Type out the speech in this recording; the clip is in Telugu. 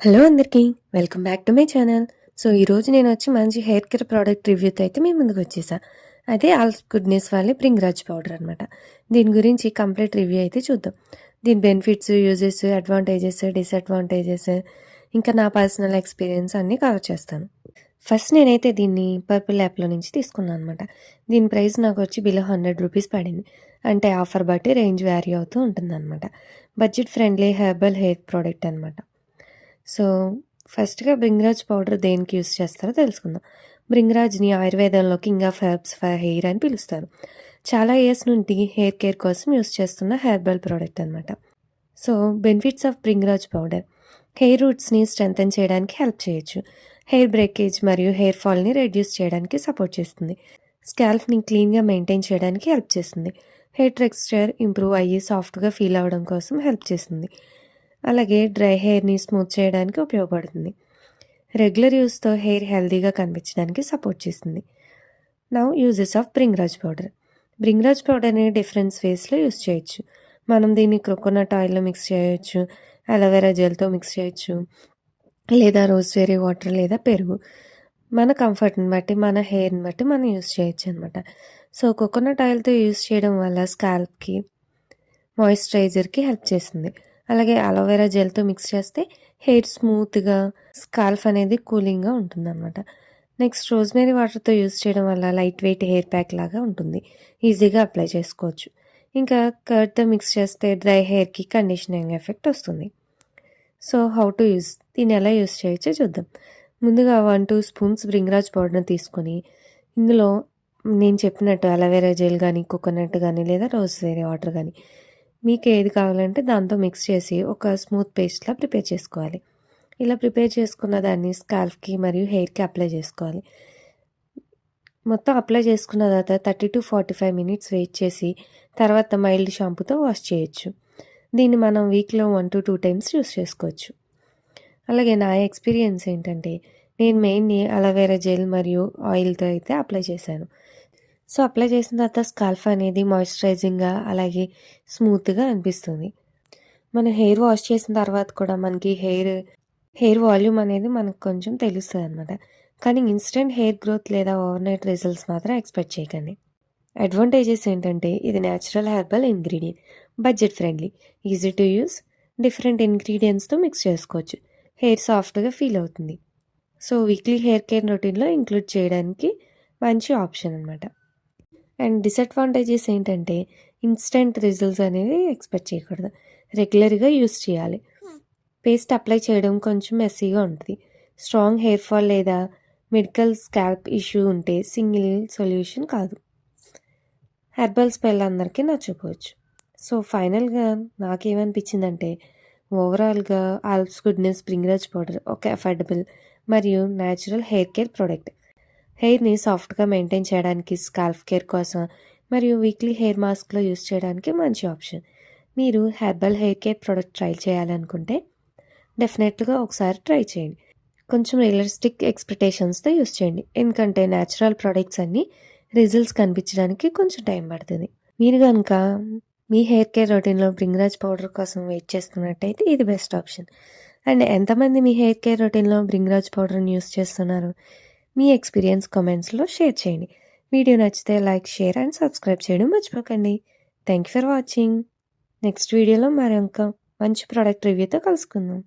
హలో అందరికీ welcome back to my channel. ఈరోజు నేను వచ్చి మంచి హెయిర్ కేర్ ప్రోడక్ట్ రివ్యూతో అయితే మీ ముందుకు వచ్చేసా. అదే ఆల్స్ గుడ్నెస్ వాళ్ళే బ్రింగ్రాజ్ పౌడర్ అనమాట. దీని గురించి కంప్లీట్ రివ్యూ అయితే చూద్దాం. దీని బెనిఫిట్స్, యూజెస్, అడ్వాంటేజెస్, డిసడ్వాంటేజెస్, ఇంకా నా పర్సనల్ ఎక్స్పీరియన్స్ అన్నీ కవర్ చేస్తాను. ఫస్ట్ నేనైతే దీన్ని పర్పుల్ యాప్లో నుంచి తీసుకున్నాను అనమాట. దీని ప్రైస్ నాకు వచ్చి బిలో 100 రూపీస్ పడింది. అంటే ఆఫర్ బట్టి రేంజ్ వ్యారీ అవుతూ ఉంటుందన్నమాట. Budget friendly herbal hair product అనమాట. ఫస్ట్‌గా బ్రింగ్రాజ్ పౌడర్ దేనికి యూజ్ చేస్తారో తెలుసుకుందాం. బ్రింగ్రాజ్‌ని ఆయుర్వేదంలో king of herbs for hair అని పిలుస్తారు. చాలా ఇయర్స్ నుండి హెయిర్ కేర్ కోసం యూజ్ చేస్తున్న హెర్బల్ ప్రోడక్ట్ అనమాట. Benefits of Bhringraj powder: hair రూట్స్‌ని స్ట్రెంథెన్ చేయడానికి హెల్ప్ చేయొచ్చు. హెయిర్ బ్రేకేజ్ మరియు హెయిర్ ఫాల్‌ని రెడ్యూస్ చేయడానికి సపోర్ట్ చేస్తుంది. స్కాల్ప్‌ని క్లీన్‌గా మెయింటైన్ చేయడానికి హెల్ప్ చేస్తుంది. హెయిర్ టెక్స్చర్ ఇంప్రూవ్ అయ్యి సాఫ్ట్‌గా ఫీల్ అవ్వడం కోసం హెల్ప్ చేస్తుంది. అలాగే డ్రై హెయిర్‌ని స్మూత్ చేయడానికి ఉపయోగపడుతుంది. రెగ్యులర్ యూస్‌తో హెయిర్ హెల్తీగా కనిపించడానికి సపోర్ట్ చేస్తుంది. Uses of Bhringraj powder. Bhringraj పౌడర్‌ని డిఫరెంట్ వేస్‌లో యూజ్ చేయొచ్చు. మనం దీన్ని కోకోనట్ ఆయిల్‌లో మిక్స్ చేయొచ్చు, అలోవెరా జెల్‌తో మిక్స్ చేయొచ్చు, లేదా రోజ్‌మెరీ వాటర్ లేదా పెరుగు. మన కంఫర్ట్‌ని బట్టి, మన హెయిర్‌ని బట్టి మనం యూజ్ చేయొచ్చు అనమాట. కోకోనట్ ఆయిల్‌తో యూజ్ చేయడం వల్ల స్కాల్ప్‌కి, మాయిశ్చరైజర్‌కి హెల్ప్ చేస్తుంది. అలాగే అలోవెరా జెల్‌తో మిక్స్ చేస్తే హెయిర్ స్మూత్‌గా, స్కాల్ప్ అనేది కూలింగ్‌గా ఉంటుందన్నమాట. నెక్స్ట్ రోజ్‌మెరీ వాటర్‌తో యూజ్ చేయడం వల్ల లైట్ వెయిట్ హెయిర్ ప్యాక్ లాగా ఉంటుంది. ఈజీగా అప్లై చేసుకోవచ్చు. ఇంకా కర్డ్‌తో మిక్స్ చేస్తే డ్రై హెయిర్‌కి కండిషనింగ్ ఎఫెక్ట్ వస్తుంది. హౌ టు యూజ్, దీన్ని ఎలా యూజ్ చేయొచ్చో చూద్దాం. ముందుగా 1-2 స్పూన్స్ బ్రింగ్రాజ్ పౌడర్‌ని తీసుకొని ఇందులో నేను చెప్పినట్టు అలోవెరా జెల్ కానీ, కోకోనట్ కానీ లేదా రోజ్‌మెరీ వాటర్ కానీ మీకు ఏది కావాలంటే దాంతో మిక్స్ చేసి ఒక స్మూత్ పేస్ట్లా ప్రిపేర్ చేసుకోవాలి. ఇలా ప్రిపేర్ చేసుకున్న దాన్ని స్కాల్ప్‌కి మరియు హెయిర్‌కి అప్లై చేసుకోవాలి. మొత్తం అప్లై చేసుకున్న తర్వాత 30-45 మినిట్స్ వెయిట్ చేసి తర్వాత మైల్డ్ షాంపూతో వాష్ చేయొచ్చు. దీన్ని మనం వీక్లో 1-2 టైమ్స్ యూస్ చేసుకోవచ్చు. అలాగే నా ఎక్స్పీరియన్స్ ఏంటంటే నేను మెయిన్‌ని అలోవెరా జెల్ మరియు ఆయిల్‌తో అయితే అప్లై చేశాను. అప్లై చేసిన తర్వాత స్కాల్ప్ అనేది మాయిశ్చరైజింగ్‌గా అలాగే స్మూత్‌గా అనిపిస్తుంది. మన హెయిర్ వాష్ చేసిన తర్వాత కూడా మనకి హెయిర్ వాల్యూమ్ అనేది మనకు కొంచెం తెలుస్తదనమాట. కానీ ఇన్‌స్టంట్ హెయిర్ గ్రోత్ లేదా ఓవర్‌నైట్ రిజల్ట్స్ మాత్రం ఎక్స్‌పెక్ట్ చేయకండి. అడ్వాంటేజెస్ ఏంటంటే ఇది natural herbal ingredient, budget friendly, easy to use, different ఇంగ్రీడియంట్స్‌తో మిక్స్ చేసుకోవచ్చు, హెయిర్ సాఫ్ట్‌గా ఫీల్ అవుతుంది. వీక్లీ హెయిర్ కేర్ రొటీన్‌లో ఇంక్లూడ్ చేయడానికి మంచి ఆప్షన్ అనమాట. అండ్ డిసడ్వాంటేజెస్ ఏంటంటే ఇన్స్టెంట్ రిజల్ట్స్ అనేవి ఎక్స్పెక్ట్ చేయకూడదు. రెగ్యులర్గా యూస్ చేయాలి. పేస్ట్ అప్లై చేయడం కొంచెం మెస్సీగా ఉంటుంది. స్ట్రాంగ్ హెయిర్ ఫాల్ లేదా మెడికల్ స్కాల్ప్ ఇష్యూ ఉంటే సింగిల్ సొల్యూషన్ కాదు. హెర్బల్ స్మెల్ అందరికీ నచ్చకపోవచ్చు. ఫైనల్గా నాకేమనిపించిందంటే ఓవరాల్గా ఆల్స్ గుడ్నెస్ బ్రింగ్రాజ్ పౌడర్ ఒక అఫోర్డబుల్ మరియు న్యాచురల్ హెయిర్ కేర్ ప్రోడక్ట్. హెయిర్‌ని సాఫ్ట్‌గా మెయింటైన్ చేయడానికి, స్కాల్ప్ కేర్ కోసం మరియు వీక్లీ హెయిర్ మాస్క్‌లో యూజ్ చేయడానికి మంచి ఆప్షన్. మీరు herbal hair care product try చేయాలనుకుంటే డెఫినెట్‌గా ఒకసారి ట్రై చేయండి. కొంచెం రియలిస్టిక్ ఎక్స్‌పెక్టేషన్స్‌తో యూజ్ చేయండి. ఎందుకంటే న్యాచురల్ ప్రొడక్ట్స్ అన్నీ రిజల్ట్స్ కనిపించడానికి కొంచెం టైం పడుతుంది. మీరు కనుక మీ హెయిర్ కేర్ రొటీన్‌లో బ్రింగ్రాజ్ పౌడర్ కోసం వెయిట్ చేస్తున్నట్టయితే ఇది బెస్ట్ ఆప్షన్. అండ్ ఎంతమంది మీ హెయిర్ కేర్ రొటీన్‌లో బ్రింగ్రాజ్ పౌడర్‌ని యూజ్ చేస్తున్నారు? మీ ఎక్స్పీరియన్స్ కామెంట్స్లో షేర్ చేయండి. వీడియో నచ్చితే లైక్, షేర్ అండ్ సబ్స్క్రైబ్ చేయడం మర్చిపోకండి. Thank you for watching. Next వీడియోలో మరొక మంచి ప్రోడక్ట్ రివ్యూతో కలుసుకుందాం.